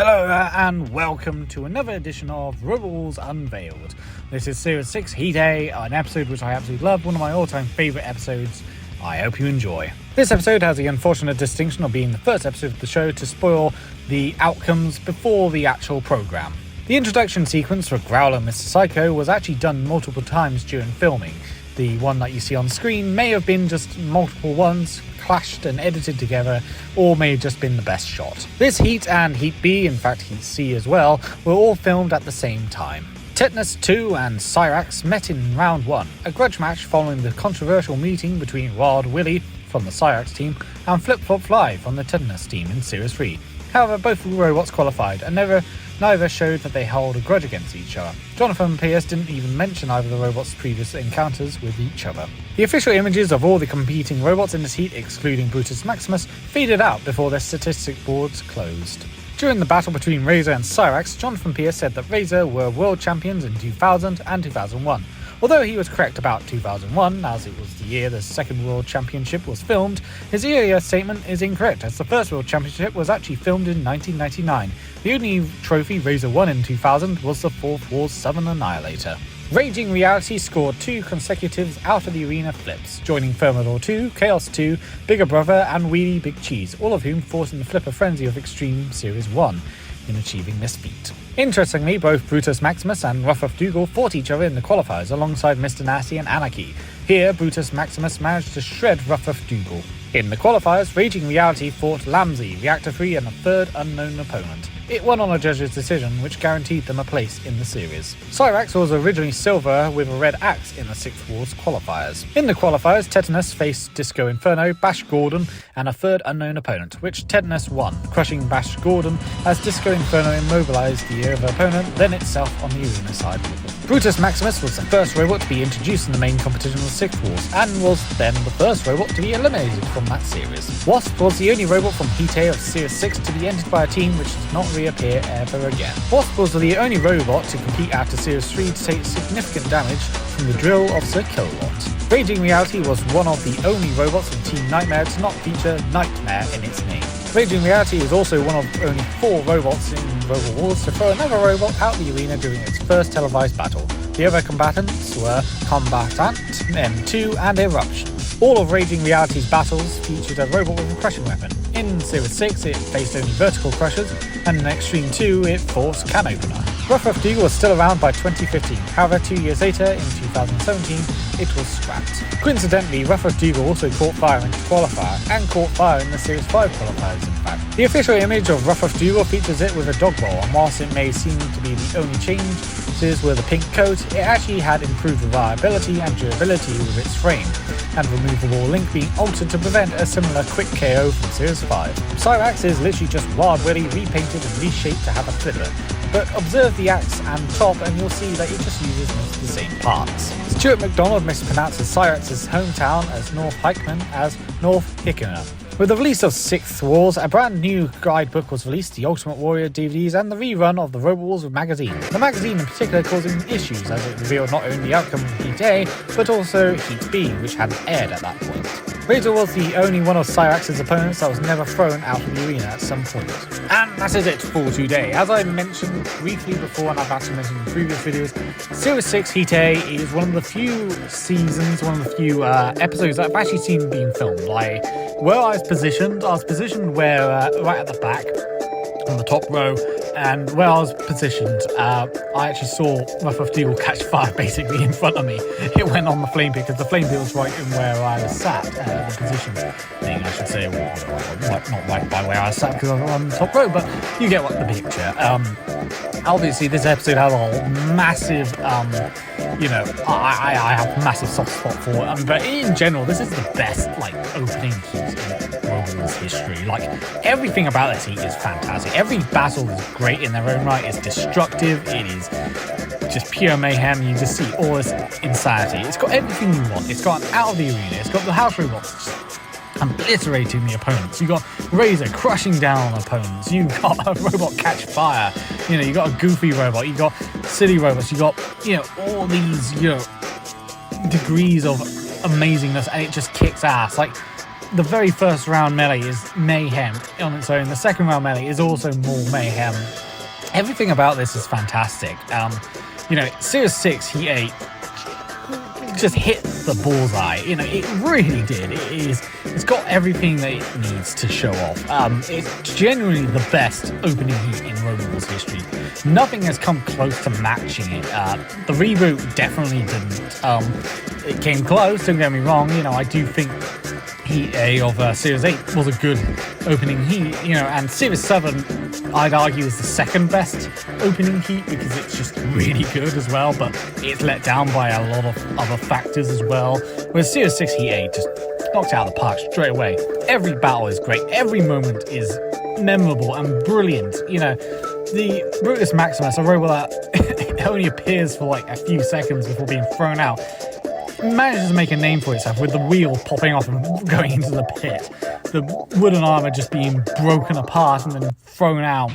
Hello and welcome to another edition of Rebels Unveiled. This is Series 6 Heat A, an episode which I absolutely love, one of my all-time favourite episodes. I hope you enjoy. This episode has the unfortunate distinction of being the first episode of the show to spoil the outcomes before the actual programme. The introduction sequence for Growler and Mr Psycho was actually done multiple times during filming. The one that you see on screen may have been just multiple ones, clashed and edited together, or may have just been the best shot. This Heat and Heat B, in fact Heat C as well, were all filmed at the same time. Tetanus 2 and Cyrax met in round 1, a grudge match following the controversial meeting between Wild Willy from the Cyrax team and Flip Flop Fly from the Tetanus team in Series 3. However, both robots qualified and neither showed that they held a grudge against each other. Jonathan and Pierce didn't even mention either of the robots' previous encounters with each other. The official images of all the competing robots in this heat, excluding Brutus Maximus, faded out before their statistic boards closed. During the battle between Razor and Cyrax, Jonathan Pierce said that Razor were world champions in 2000 and 2001. Although he was correct about 2001, as it was the year the second World Championship was filmed, his earlier statement is incorrect, as the first World Championship was actually filmed in 1999. The only trophy Razor won in 2000 was the Fourth War's Southern Annihilator. Raging Reality scored 2 consecutive out of the arena flips, joining Thermidor 2, Chaos 2, Bigger Brother and Wheelie Big Cheese, all of whom fought in the flipper frenzy of Extreme Series 1 in achieving this feat. Interestingly, both Brutus Maximus and Rough Dougal fought each other in the qualifiers alongside Mr Nasty and Anarchy. Here, Brutus Maximus managed to shred Rough Dougal. In the qualifiers, Raging Reality fought Lamsey, Reactor 3 and a third unknown opponent. It won on a judge's decision, which guaranteed them a place in the series. Cyrax was originally silver with a red axe in the 6th Wars qualifiers. In the qualifiers, Tetanus faced Disco Inferno, Bash Gordon, and a third unknown opponent, which Tetanus won, crushing Bash Gordon as Disco Inferno immobilized the other opponent, then itself on the arena side. Brutus Maximus was the first robot to be introduced in the main competition of the 6th Wars, and was then the first robot to be eliminated from that series. W.A.S.P was the only robot from Heat A of Series 6 to be entered by a team which does not reappear ever again. W.A.S.P was the only robot to compete after Series 3 to take significant damage from the drill of Sir Kilowatt. Raging Reality was one of the only robots from Team Nightmare to not feature Nightmare in its name. Raging Reality is also one of only 4 robots in Robo Wars to throw another robot out the arena during its first televised battle. The other combatants were Combatant, M2 and Eruption. All of Raging Reality's battles featured a robot with a crushing weapon. In Series 6 it faced only vertical crushers, and in Extreme 2 it fought Can Opener. Rough Dougal was still around by 2015, however 2 years later, in 2017, it was scrapped. Coincidentally, Rough Dougal also caught fire in the qualifier, and caught fire in the Series 5 qualifiers in fact. The official image of Rough Dougal features it with a dog bowl, and whilst it may seem to be the only changes with a pink coat, it actually had improved reliability and durability with its frame, and removable link being altered to prevent a similar quick KO from Series 5. Cyrax is literally just Wild Willy repainted and reshaped to have a flipper, but observe the axe and top and you'll see that it just uses most of the same parts. Stuart McDonald mispronounces Cyrax's hometown as North Hickman as North Hickener. With the release of 6th Wars, a brand new guidebook was released, the Ultimate Warrior DVDs and the rerun of the Robo Wars magazine. The magazine in particular causing issues as it revealed not only the outcome of Heat A, but also Heat B, which hadn't aired at that point. Razor was the only one of Cyrax's opponents that was never thrown out of the arena at some point. And that is it for today. As I mentioned briefly before, and I've actually mentioned in previous videos, Series 6 Heat A is one of the few seasons, one of the few episodes that I've actually seen being filmed. Like, where I was positioned where right at the back, on the top row, and where I was positioned, I actually saw Rough Dougal catch fire basically in front of me. It went on the flame pit because the flame pit was right in where I was sat, the position thing, I should say, not right by where I was sat because I was on the top row, but you get what the picture. Obviously this episode has a massive, I have a massive soft spot for it, but in general this is the best opening heat in Robo Wars history. Everything about this heat is fantastic. Every battle is great in their own right. It's destructive. It is just pure mayhem. You just see all this insanity. It's got everything you want. It's got an out of the arena. It's got the house robots obliterating the opponents. You got Razor crushing down on opponents. You got a robot catch fire. You got a goofy robot. You got silly robots. You got all these degrees of amazingness, and it just kicks ass. the very first round melee is mayhem on its own. The second round melee is also more mayhem. Everything about this is fantastic. Series 6 Heat 8 just hit the bullseye. It really did. It's got everything that it needs to show off. It's genuinely the best opening heat in Robo's history. Nothing has come close to matching it. The reboot definitely didn't. It came close, don't get me wrong. I do think Heat A of Series 8 was a good opening heat, and Series 7, I'd argue, is the second best opening heat because it's just really good as well, but it's let down by a lot of other factors as well. Whereas Series 6 Heat 8 just knocked out of the park straight away. Every battle is great, every moment is memorable and brilliant. The Brutus Maximus, a robot that only appears for like a few seconds before being thrown out, manages to make a name for itself with the wheel popping off and going into the pit, the wooden armor just being broken apart and then thrown out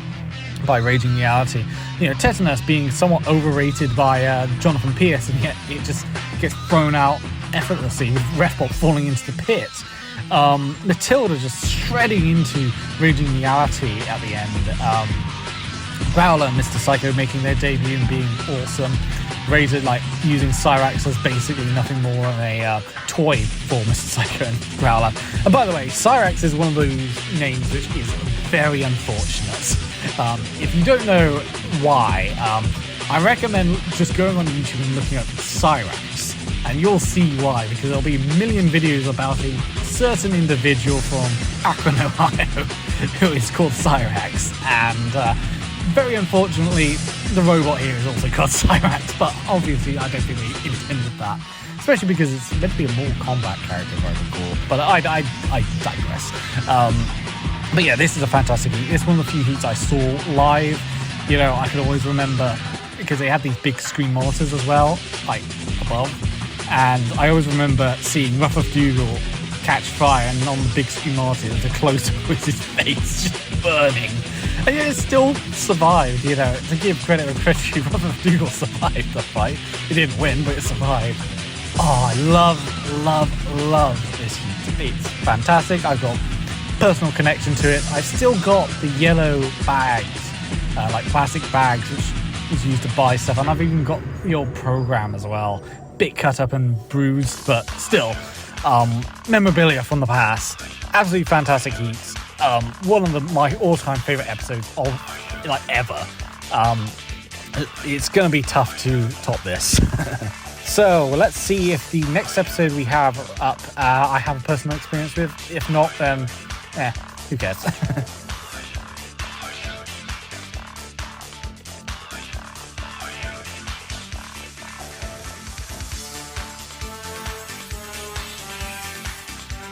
by Raging Reality. Tetanus being somewhat overrated by Jonathan Pierce, and yet it just gets thrown out effortlessly with Refbot falling into the pit. Matilda just shredding into Raging Reality at the end. Growler and Mr Psycho making their debut and being awesome. Razor using Cyrax as basically nothing more than a toy for Mr Psycho and Growler. And by the way, Cyrax is one of those names which is very unfortunate. If you don't know why, I recommend just going on YouTube and looking up Cyrax, and you'll see why, because there'll be a million videos about a certain individual from Akron, Ohio, who is called Cyrax, and very unfortunately, the robot here is also called Cyrax, but obviously I don't think they intended that, especially because it's meant to be a more combat character, if I recall. But I digress. But yeah, this is a fantastic heat. It's one of the few heats I saw live. I could always remember, because they had these big screen monitors as well, above, and I always remember seeing Rough of Dougal catch fire, and on the big screen monitor, the close-up was his face just burning. And yet it still survived, to give credit where credit to, Rough of Dougal survived the fight. It didn't win, but it survived. Oh, I love this heat. It's fantastic. I've got personal connection to it. I've still got the yellow bags, plastic bags, which is used to buy stuff. And I've even got the old program as well. Bit cut up and bruised, but still, memorabilia from the past. Absolutely fantastic heats. One of my all-time favorite episodes of ever. It's going to be tough to top this. So let's see if the next episode we have up I have a personal experience with. If not, then who cares?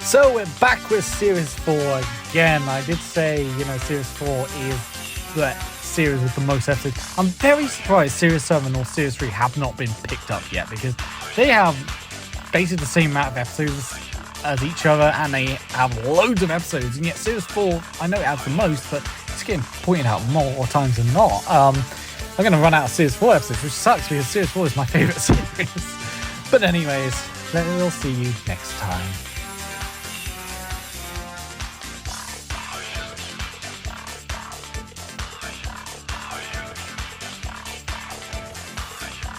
So we're back with Series 4 again. I did say, Series 4 is the series with the most episodes. I'm very surprised Series 7 or Series 3 have not been picked up yet, because they have basically the same amount of episodes as each other, and they have loads of episodes, and yet Series 4, I know it has the most, but it's getting pointed out more times than not. I'm going to run out of Series 4 episodes, which sucks because Series 4 is my favourite series. But anyways, we'll see you next time.